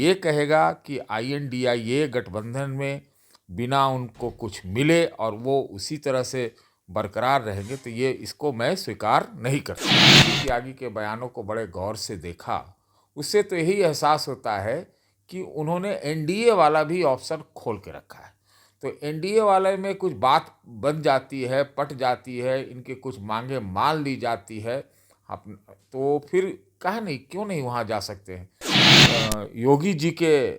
ये कहेगा कि INDIA गठबंधन में बिना उनको कुछ मिले और वो उसी तरह से बरकरार रहेंगे, तो ये इसको मैं स्वीकार नहीं करता। त्यागी के बयानों को बड़े गौर से देखा, उससे तो यही एहसास होता है कि उन्होंने NDA वाला भी ऑप्शन खोल के रखा है। तो NDA वाले में कुछ बात बन जाती है, पट जाती है, इनके कुछ मांगे मान ली जाती है, तो फिर कहा नहीं, क्यों नहीं वहाँ जा सकते हैं। योगी जी के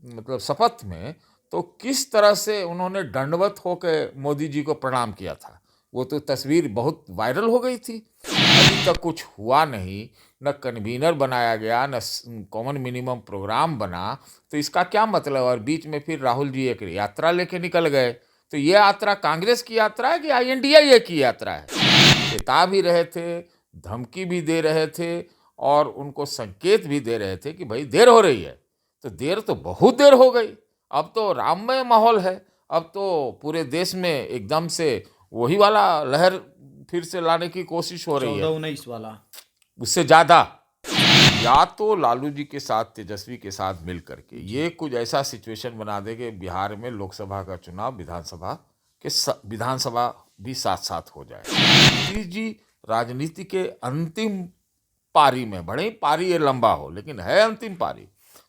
मतलब शपथ में तो किस तरह से उन्होंने दंडवत होकर मोदी जी को प्रणाम किया था, वो तो तस्वीर बहुत वायरल हो गई थी। अभी तक कुछ हुआ नहीं, न कन्वीनर बनाया गया, न कॉमन मिनिमम प्रोग्राम बना, तो इसका क्या मतलब। और बीच में फिर राहुल जी एक यात्रा लेके निकल गए, तो ये यात्रा कांग्रेस की यात्रा है कि INDIA की यात्रा है। चेता भी रहे थे, धमकी भी दे रहे थे और उनको संकेत भी दे रहे थे कि भाई देर हो रही है। तो देर तो बहुत देर हो गई, अब तो राममय माहौल है, अब तो पूरे देश में एकदम से वही वाला लहर फिर से लाने की कोशिश हो रही है, 14-19 वाला, उससे ज्यादा। या तो लालू जी के साथ, तेजस्वी के साथ मिल करके ये कुछ ऐसा सिचुएशन बना दे कि बिहार में लोकसभा का चुनाव विधानसभा भी साथ साथ हो जाए। नीतीश जी राजनीति के अंतिम पारी में, बड़े ही पारी ये लंबा हो लेकिन है अंतिम पारी,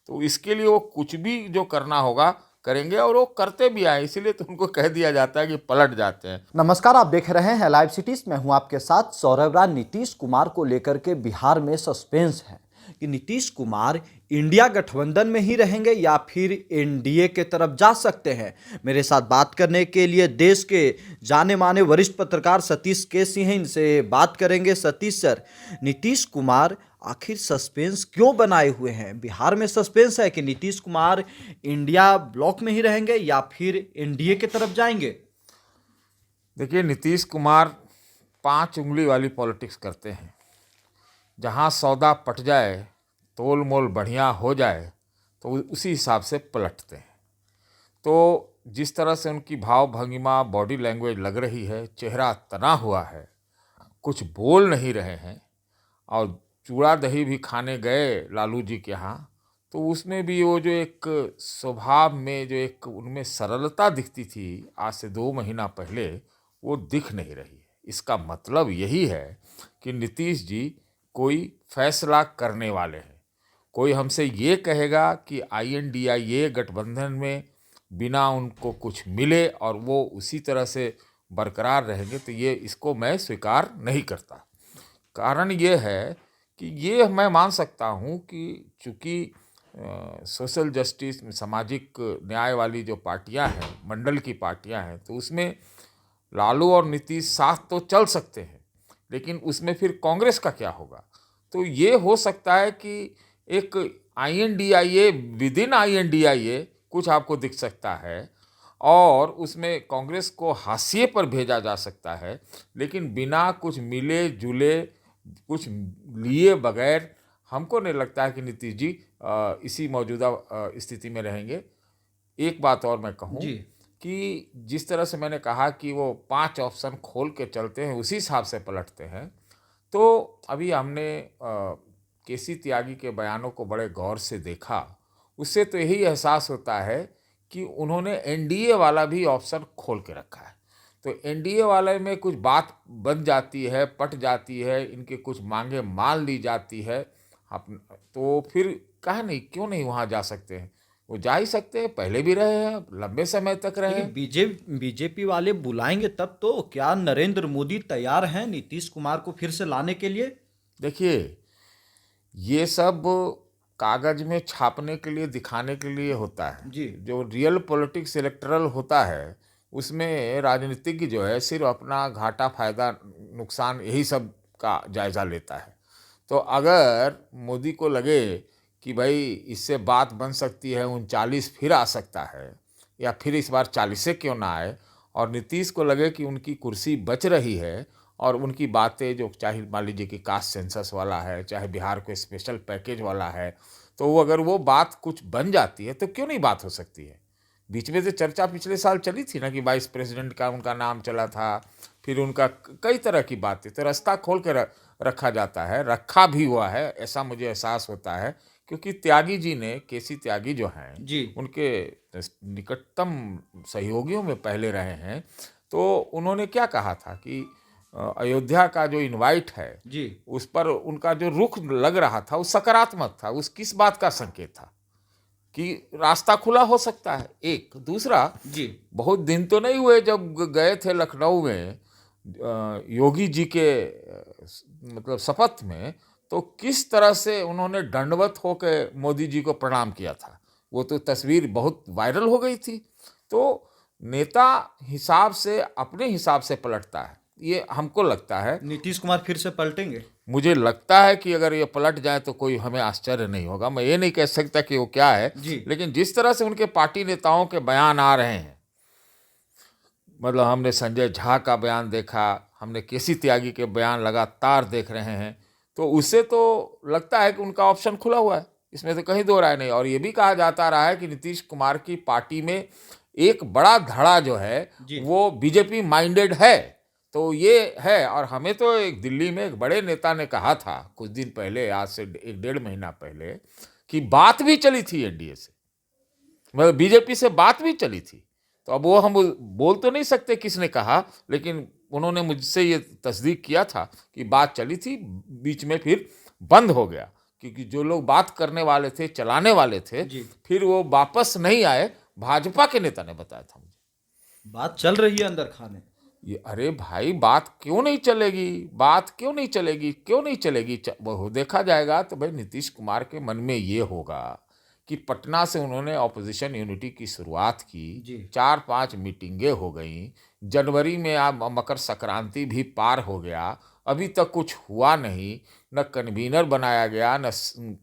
तो इसके लिए वो कुछ भी जो करना होगा करेंगे और वो करते भी आए, इसीलिए तो उनको कह दिया जाता है कि पलट जाते हैं। नमस्कार, आप देख रहे हैं लाइव सिटीज। मैं हूं आपके साथ सौरभ राय। नीतीश कुमार को लेकर के बिहार में सस्पेंस है कि नीतीश कुमार इंडिया गठबंधन में ही रहेंगे या फिर NDA के तरफ जा सकते हैं। मेरे साथ बात करने के लिए देश के जाने माने वरिष्ठ पत्रकार सतीश के सिंह हैं, इनसे बात करेंगे। सतीश सर, नीतीश कुमार आखिर सस्पेंस क्यों बनाए हुए हैं? बिहार में सस्पेंस है कि नीतीश कुमार इंडिया ब्लॉक में ही रहेंगे या फिर NDA की तरफ जाएंगे? देखिए, नीतीश कुमार 5 उंगली वाली पॉलिटिक्स करते हैं। जहाँ सौदा पट जाए, तोल मोल बढ़िया हो जाए, तो उसी हिसाब से पलटते हैं। तो जिस तरह से उनकी भाव भंगिमा, बॉडी लैंग्वेज लग रही है, चेहरा तना हुआ है, कुछ बोल नहीं रहे हैं, और चूड़ा दही भी खाने गए लालू जी के यहाँ, तो उसमें भी वो जो एक स्वभाव में जो एक उनमें सरलता दिखती थी आज से 2 महीना पहले, वो दिख नहीं रही है। इसका मतलब यही है कि नीतीश जी कोई फैसला करने वाले हैं। कोई हमसे ये कहेगा कि INDIA गठबंधन में बिना उनको कुछ मिले और वो उसी तरह से बरकरार रहेंगे, तो ये इसको मैं स्वीकार नहीं करता। कारण ये है कि ये मैं मान सकता हूँ कि चूँकि सोशल जस्टिस, सामाजिक न्याय वाली जो पार्टियां हैं, मंडल की पार्टियां हैं, तो उसमें लालू और नीतीश साथ तो चल सकते हैं, लेकिन उसमें फिर कांग्रेस का क्या होगा। तो ये हो सकता है कि एक INDIA विदिन INDIA कुछ आपको दिख सकता है और उसमें कांग्रेस को हाशिए पर भेजा जा सकता है, लेकिन बिना कुछ मिले जुले, कुछ लिए बगैर हमको नहीं लगता है कि नीतीश जी इसी मौजूदा स्थिति में रहेंगे। एक बात और मैं कहूँ जी, कि जिस तरह से मैंने कहा कि वो 5 ऑप्शन खोल के चलते हैं, उसी हिसाब से पलटते हैं, तो अभी हमने KC त्यागी के बयानों को बड़े गौर से देखा, उससे तो यही एहसास होता है कि उन्होंने NDA वाला भी ऑप्शन खोल के रखा है। तो NDA वाले में कुछ बात बन जाती है, पट जाती है, इनके कुछ मांगे मान ली जाती है, तो फिर कहा नहीं, क्यों नहीं वहाँ जा सकते हैं। वो जा ही सकते हैं, पहले भी रहे हैं, लंबे समय तक रहे हैं। लेकिन बीजेपी वाले बुलाएंगे तब तो। क्या नरेंद्र मोदी तैयार हैं नीतीश कुमार को फिर से लाने के लिए? देखिए, ये सब कागज में छापने के लिए, दिखाने के लिए होता है। जी, जो रियल पॉलिटिक्स इलेक्टरल होता है, उसमें राजनीतिज्ञ जो है सिर्फ अपना घाटा, फायदा, नुकसान, यही सब का जायजा लेता है। तो अगर मोदी को लगे कि भाई इससे बात बन सकती है, 39 फिर आ सकता है, या फिर इस बार 40 से क्यों ना आए, और नीतीश को लगे कि उनकी कुर्सी बच रही है और उनकी बातें जो, चाहे मान लीजिए कि कास्ट सेंसस वाला है, चाहे बिहार को स्पेशल पैकेज वाला है, तो वो अगर वो बात कुछ बन जाती है तो क्यों नहीं बात हो सकती है। बीच में से चर्चा पिछले साल चली थी ना कि वाइस प्रेसिडेंट का उनका नाम चला था, फिर उनका कई तरह की बातें, तो रास्ता खोल के रखा जाता है, रखा भी हुआ है, ऐसा मुझे एहसास होता है क्योंकि त्यागी जी ने, केसी त्यागी जो हैं जी उनके निकटतम सहयोगियों में पहले रहे हैं, तो उन्होंने क्या कहा था कि अयोध्या का जो इनवाइट है जी उस पर उनका जो रुख लग रहा था वो सकारात्मक था। उस किस बात का संकेत था कि रास्ता खुला हो सकता है। एक दूसरा, जी बहुत दिन तो नहीं हुए जब गए थे लखनऊ में योगी जी के मतलब शपथ में, तो किस तरह से उन्होंने दंडवत होकर मोदी जी को प्रणाम किया था, वो तो तस्वीर बहुत वायरल हो गई थी। तो नेता हिसाब से, अपने हिसाब से पलटता है, ये हमको लगता है। नीतीश कुमार फिर से पलटेंगे? मुझे लगता है कि अगर ये पलट जाए तो कोई हमें आश्चर्य नहीं होगा। मैं ये नहीं कह सकता कि वो क्या है, जी लेकिन जिस तरह से उनके पार्टी नेताओं के बयान आ रहे हैं, मतलब हमने संजय झा का बयान देखा, हमने केसी त्यागी के बयान लगातार देख रहे हैं, तो उससे तो लगता है कि उनका ऑप्शन खुला हुआ है, इसमें तो कहीं दो राय नहीं। और ये भी कहा जाता रहा है कि नीतीश कुमार की पार्टी में एक बड़ा धड़ा जो है जी वो बीजेपी माइंडेड है, तो ये है। और हमें तो एक दिल्ली में एक बड़े नेता ने कहा था कुछ दिन पहले, आज से 1-1.5 महीना पहले, कि बात भी चली थी एनडीए से, मतलब बीजेपी से बात भी चली थी। तो अब वो हम बोल तो नहीं सकते किसने कहा, लेकिन उन्होंने मुझसे ये तस्दीक किया था कि बात चली थी, बीच में फिर बंद हो गया, क्योंकि जो लोग बात करने वाले थे, चलाने वाले थे, जी फिर वो वापस नहीं आए। भाजपा के नेता ने बताया था मुझे। बात चल रही है अंदर खाने। ये अरे भाई, बात क्यों नहीं चलेगी, बात क्यों नहीं चलेगी, क्यों नहीं चलेगी? वो देखा जाएगा। तो भाई नीतीश कुमार के मन में ये होगा कि पटना से उन्होंने ऑपोजिशन यूनिटी की शुरुआत की, जी 4-5 मीटिंगें हो गई, जनवरी में आप मकर संक्रांति भी पार हो गया, अभी तक कुछ हुआ नहीं, न कन्वीनर बनाया गया, न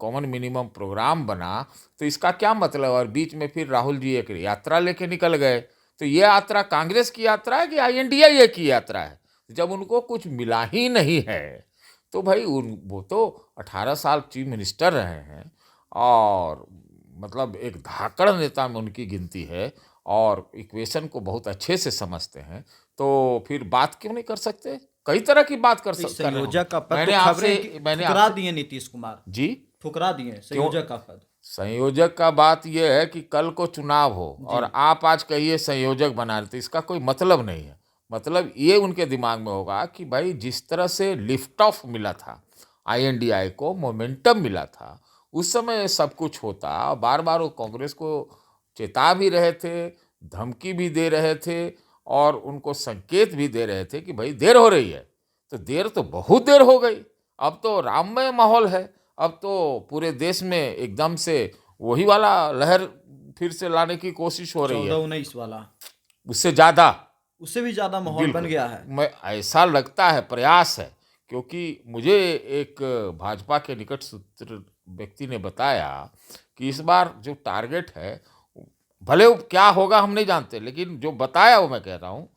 कॉमन मिनिमम प्रोग्राम बना। तो इसका क्या मतलब? और बीच में फिर राहुल जी एक यात्रा लेके निकल गए। तो ये यात्रा कांग्रेस की यात्रा है कि INDIA की यात्रा है? जब उनको कुछ मिला ही नहीं है तो भाई वो तो 18 साल चीफ मिनिस्टर रहे हैं, और मतलब एक धाकड़ नेता में उनकी गिनती है, और इक्वेशन को बहुत अच्छे से समझते हैं। तो फिर बात क्यों नहीं कर सकते? कई तरह की बात कर सकते हैं। संयोजक का पद मैंने तो आपसे खबरें कि ठुकरा दिए नीतीश कुमार, जी, ठुकरा दिए संयोजक का पद। संयोजक का बात यह है कि कल को चुनाव हो और आप आज कहिए संयोजक बना रहे, तो इसका कोई मतलब नहीं है। मतलब ये उनके दिमाग में होगा कि भाई जिस तरह से लिफ्ट ऑफ मिला था, INDI को मोमेंटम मिला था, उस समय सब कुछ होता। बार बार वो कांग्रेस को चेता भी रहे थे, धमकी भी दे रहे थे, और उनको संकेत भी दे रहे थे कि भाई देर हो रही है। तो देर तो बहुत देर हो गई, अब तो राममय माहौल है। अब तो पूरे देश में एकदम से वही वाला लहर फिर से लाने की कोशिश हो रही है, 14-19 वाला, उससे ज़्यादा, उससे भी ज्यादा माहौल बन बिल्कुल। गया है। मैं ऐसा लगता है, प्रयास है, क्योंकि मुझे एक भाजपा के निकट सूत्र व्यक्ति ने बताया कि इस बार जो टारगेट है, भले वो क्या होगा हम नहीं जानते, लेकिन जो बताया वो मैं कह रहा हूँ,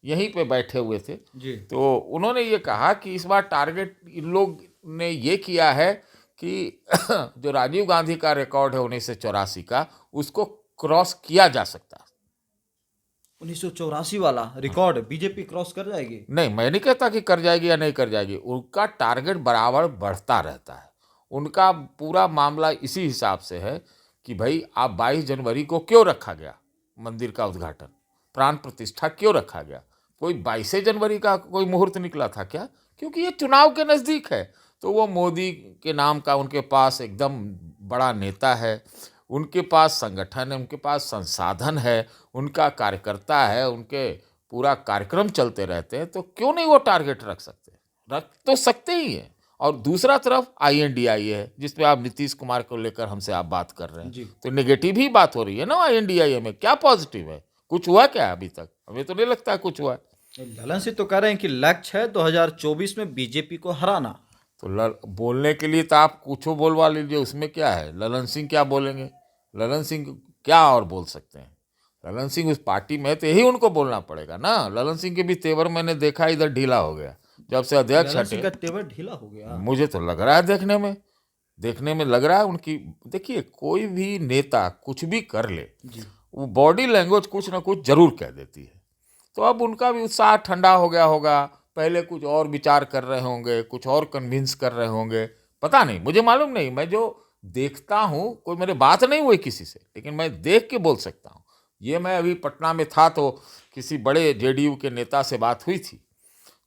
यहीं पे बैठे हुए थे, जी तो उन्होंने ये कहा कि इस बार टारगेट इन लोग ने ये किया है कि जो राजीव गांधी का रिकॉर्ड है 1984 का, उसको क्रॉस किया जा सकता है। 1984 वाला रिकॉर्ड बीजेपी क्रॉस कर जाएगी? नहीं, मैं नहीं कहता कि कर जाएगी या नहीं कर जाएगी, उनका टारगेट बराबर बढ़ता रहता है। उनका पूरा मामला इसी हिसाब से है कि भाई आप 22 जनवरी को क्यों रखा गया मंदिर का उद्घाटन, प्राण प्रतिष्ठा क्यों रखा गया? कोई 22 जनवरी का कोई मुहूर्त निकला था क्या? क्योंकि ये चुनाव के नज़दीक है। तो वो मोदी के नाम का उनके पास एकदम बड़ा नेता है, उनके पास संगठन है, उनके पास संसाधन है, उनका कार्यकर्ता है, उनके पूरा कार्यक्रम चलते रहते हैं, तो क्यों नहीं वो टारगेट रख सकते? रख तो सकते ही हैं। और दूसरा तरफ INDI है, जिसपे आप नीतीश कुमार को लेकर हमसे आप बात कर रहे हैं, जी तो नेगेटिव ही बात हो रही है ना INDI में। क्या पॉजिटिव है? कुछ हुआ क्या अभी तक? हमें तो नहीं लगता है कुछ हुआ है। ललन सिंह तो कह रहे हैं कि लक्ष्य है 2024 में बीजेपी को हराना। तो बोलने के लिए तो आप कुछ बोलवा लीजिए, उसमें क्या है? ललन सिंह क्या बोलेंगे? ललन सिंह क्या और बोल सकते हैं? ललन सिंह उस पार्टी में है तो यही उनको बोलना पड़ेगा ना। ललन सिंह के भी तेवर मैंने देखा इधर ढीला हो गया जब से अध्यक्ष ललन सिंह का हटे। तेवर ढीला हो गया। मुझे तो लग रहा है, देखने में लग रहा है उनकी। देखिए, कोई भी नेता कुछ भी कर ले, जी वो बॉडी लैंग्वेज कुछ ना कुछ जरूर कह देती है। तो अब उनका भी उत्साह ठंडा हो गया होगा, पहले कुछ और विचार कर रहे होंगे, कुछ और कन्विंस कर रहे होंगे, पता नहीं, मुझे मालूम नहीं। मैं जो देखता हूँ, कोई मेरे बात नहीं हुई किसी से, लेकिन मैं देख के बोल सकता हूँ। ये मैं अभी पटना में था तो किसी बड़े जेडीयू के नेता से बात हुई थी,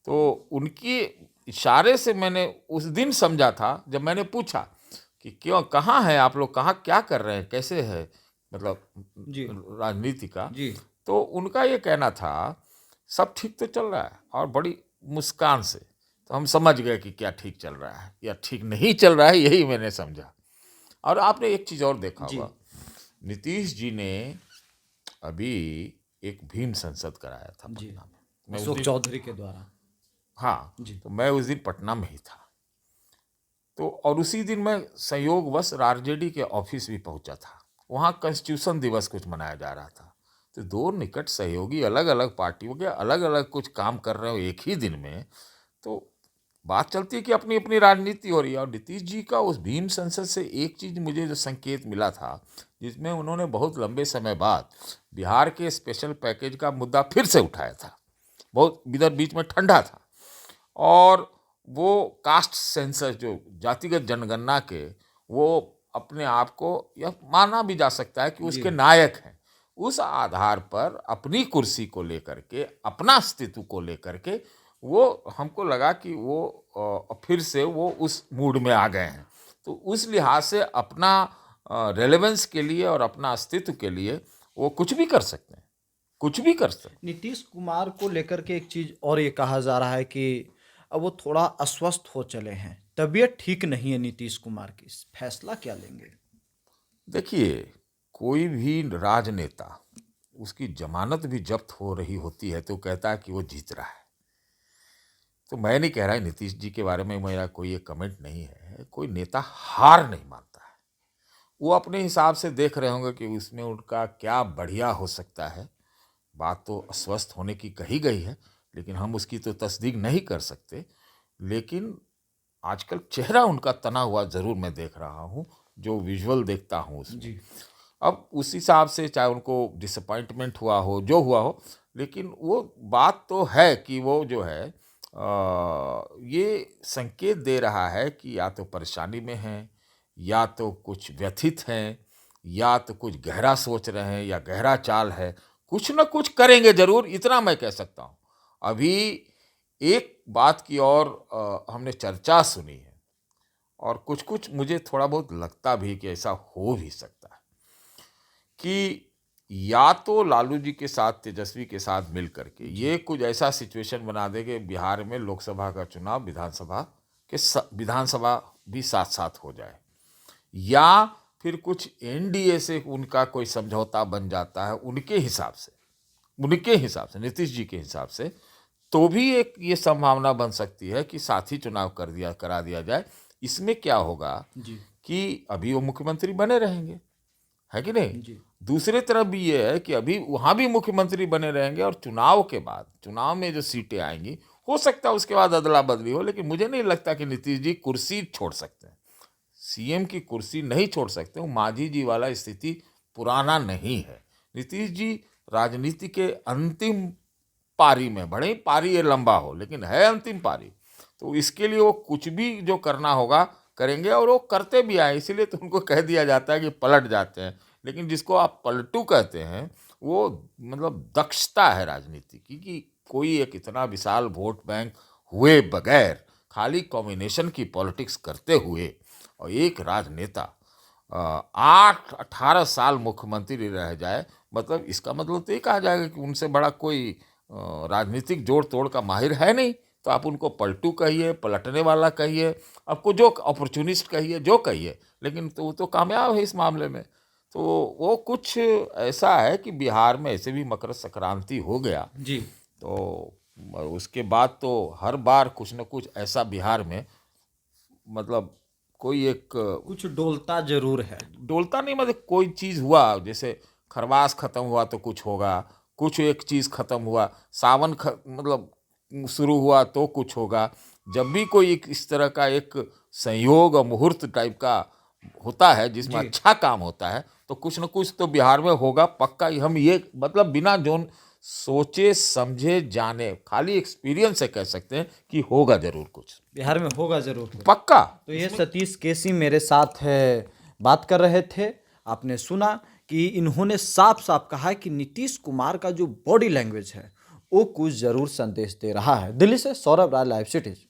तो उनके इशारे से मैंने उस दिन समझा था जब मैंने पूछा कि क्यों, कहाँ हैं आप लोग, कहाँ क्या कर रहे हैं, कैसे है मतलब जी राजनीति का। जी तो उनका ये कहना था सब ठीक तो चल रहा है, और बड़ी मुस्कान से। तो हम समझ गए कि क्या ठीक चल रहा है या ठीक नहीं चल रहा है, यही मैंने समझा। और आपने एक चीज़ और देखा जी होगा, नीतीश जी ने अभी एक भीम संसद कराया था जी पटना में। मैं उस अशोक दिन, चौधरी के द्वारा। हाँ, जी तो मैं उस दिन पटना में ही था। तो और उसी दिन मैं संयोगवश आरजेडी के ऑफिस भी पहुंचा था। वहाँ कॉन्स्टिट्यूशन दिवस कुछ मनाया जा रहा था। तो दो निकट सहयोगी अलग अलग पार्टियों के अलग अलग कुछ काम कर रहे हो एक ही दिन में, तो बात चलती है कि अपनी अपनी राजनीति हो रही है। और नीतीश जी का उस भीम संसद से एक चीज़ मुझे जो संकेत मिला था, जिसमें उन्होंने बहुत लंबे समय बाद बिहार के स्पेशल पैकेज का मुद्दा फिर से उठाया था। बहुत इधर बीच में ठंडा था, और वो कास्ट सेंसस जो जातिगत जनगणना के, वो अपने आप को यह माना भी जा सकता है कि जी उसके नायक हैं। उस आधार पर अपनी कुर्सी को लेकर के, अपना अस्तित्व को लेकर के, वो हमको लगा कि वो फिर से वो उस मूड में आ गए हैं। तो उस लिहाज से अपना रेलेवेंस के लिए और अपना अस्तित्व के लिए वो कुछ भी कर सकते हैं, कुछ भी कर सकते हैं। नीतीश कुमार को लेकर के एक चीज और ये कहा जा रहा है कि अब वो थोड़ा अस्वस्थ हो चले हैं, तबीयत ठीक नहीं है नीतीश कुमार की, इस फैसला क्या लेंगे? देखिए, कोई भी राजनेता, उसकी जमानत भी जब्त हो रही होती है तो कहता है कि वो जीत रहा है। तो मैं नहीं कह रहा है, नीतीश जी के बारे में मेरा कोई एक कमेंट नहीं है। कोई नेता हार नहीं मानता है, वो अपने हिसाब से देख रहे होंगे कि उसमें उनका क्या बढ़िया हो सकता है। बात तो अस्वस्थ होने की कही गई है, लेकिन हम उसकी तो तस्दीक नहीं कर सकते। लेकिन आजकल चेहरा उनका तना हुआ ज़रूर मैं देख रहा हूँ, जो विजुअल देखता हूँ उसमें। जी अब उस हिसाब से चाहे उनको डिसअपॉइंटमेंट हुआ हो, जो हुआ हो, लेकिन वो बात तो है कि वो जो है ये संकेत दे रहा है कि या तो परेशानी में हैं, या तो कुछ व्यथित हैं, या तो कुछ गहरा सोच रहे हैं, या गहरा चाल है। कुछ ना कुछ करेंगे जरूर, इतना मैं कह सकता हूँ। अभी एक बात की और हमने चर्चा सुनी है, और कुछ कुछ मुझे थोड़ा बहुत लगता भी कि ऐसा हो भी सकता है कि या तो लालू जी के साथ, तेजस्वी के साथ मिल करके ये कुछ ऐसा सिचुएशन बना दे कि बिहार में लोकसभा का चुनाव विधानसभा भी साथ साथ हो जाए, या फिर कुछ एनडीए से उनका कोई समझौता बन जाता है उनके हिसाब से, नीतीश जी के हिसाब से, तो भी एक ये संभावना बन सकती है कि साथ ही चुनाव करा दिया जाए। इसमें क्या होगा जी कि अभी वो मुख्यमंत्री बने रहेंगे, है कि नहीं। जी दूसरे तरफ भी ये है कि अभी वहाँ भी मुख्यमंत्री बने रहेंगे, और चुनाव के बाद, चुनाव में जो सीटें आएंगी, हो सकता है उसके बाद अदला बदली हो, लेकिन मुझे नहीं लगता कि नीतीश जी कुर्सी छोड़ सकते हैं। सीएम की कुर्सी नहीं छोड़ सकते। वो मांझी जी वाला स्थिति पुराना नहीं है। नीतीश जी राजनीति के अंतिम पारी में, बड़े ही पारी ये लंबा हो, लेकिन है अंतिम पारी। तो इसके लिए वो कुछ भी जो करना होगा करेंगे, और वो करते भी आए। इसीलिए तो उनको कह दिया जाता है कि पलट जाते हैं। लेकिन जिसको आप पलटू कहते हैं, वो मतलब दक्षता है राजनीति की, कि कोई एक इतना विशाल वोट बैंक हुए बगैर, खाली कॉम्बिनेशन की पॉलिटिक्स करते हुए, और एक राजनेता 8-18 साल मुख्यमंत्री रह जाए, मतलब इसका मतलब तो ये कहा जाएगा कि उनसे बड़ा कोई राजनीतिक जोड़ तोड़ का माहिर है नहीं। तो आप उनको पलटू कहिए, पलटने वाला कहिए, आपको जो अपॉर्चुनिस्ट कहिए, जो कहिए, लेकिन तो वो तो कामयाब है इस मामले में। तो वो कुछ ऐसा है कि बिहार में ऐसे भी मकर संक्रांति हो गया, जी तो उसके बाद तो हर बार कुछ न कुछ ऐसा बिहार में, मतलब कोई एक कुछ डोलता जरूर है। डोलता नहीं, मतलब कोई चीज़ हुआ, जैसे खरवास खत्म हुआ तो कुछ होगा, कुछ एक चीज़ खत्म हुआ, सावन मतलब शुरू हुआ तो कुछ होगा। जब भी कोई एक इस तरह का एक संयोग और मुहूर्त टाइप का होता है जिसमें जी अच्छा काम होता है, तो कुछ न कुछ तो बिहार में होगा पक्का। हम ये मतलब बिना जोन सोचे समझे जाने, खाली एक्सपीरियंस से कह सकते हैं कि होगा जरूर कुछ, बिहार में होगा जरूर। पक्का। तो ये सतीश केसी मेरे साथ है, बात कर रहे थे। आपने सुना कि इन्होंने साफ साफ कहा है कि नीतीश कुमार का जो बॉडी लैंग्वेज है वो कुछ ज़रूर संदेश दे रहा है। दिल्ली से सौरभ राय, लाइव सिटीज।